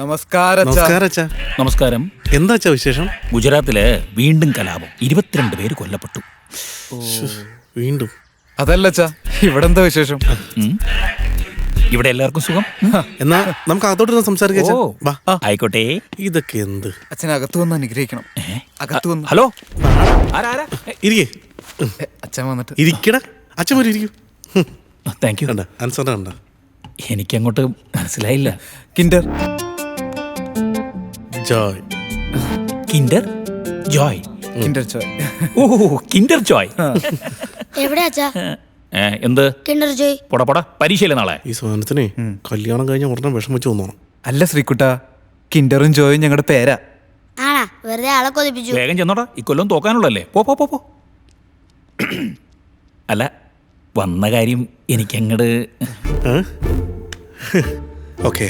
നമസ്കാരം നമസ്കാരം. നമസ്കാരം. എന്താ അച്ഛാ വിശേഷം? ഗുജറാത്തില് വീണ്ടും കലാപം, 22 പേര് കൊല്ലപ്പെട്ടു. വീണ്ടും? അതല്ല ഇവിടെ എന്താ വിശേഷം? ഇവിടെ എല്ലാവർക്കും സുഖം. എന്നാ നമുക്ക് അകത്തോട്ട് സംസാരിക്കാം. ആയിക്കോട്ടെ. ഇതൊക്കെ എന്ത്? അച്ഛനകത്ത് വന്ന് അനുഗ്രഹിക്കണം. അകത്ത് വന്ന്. ഹലോ, ആരാ? ഇരിക്കേ. അച്ഛൻ വന്നിട്ട് ഇരിക്കട. അച്ഛൻ പോലും ഇരിക്കൂ. Thank you. കണ്ട അനുസരണ കണ്ട. എനിക്കങ്ങോട്ട് മനസ്സിലായില്ല. Kinder Joy. Kinder Joy. Kinder Joy. ഓ, കിൻഡർ ജോയ്. എവിടെ അച്ഛാ എന്ത് കിൻഡർ ജോയ്? പൊട പരീക്ഷയില്ല നാളെ. ഈ സാധനത്തിനെ കല്യാണം കഴിഞ്ഞ ഉടനെ വിഷമിച്ചു തോന്നണം. അല്ല ശ്രീകുട്ട, കിൻഡറും ജോയും ഞങ്ങളുടെ പേരാ. ആണാ? വെറുതെ ആളെ കൊതിപ്പിച്ചു. വേഗം ചെന്നോടാ, ഇക്കൊല്ലം തോക്കാനുള്ളല്ലേ. പോ. അല്ല, വന്ന കാര്യം എനിക്കങ്ങട് ഓക്കെ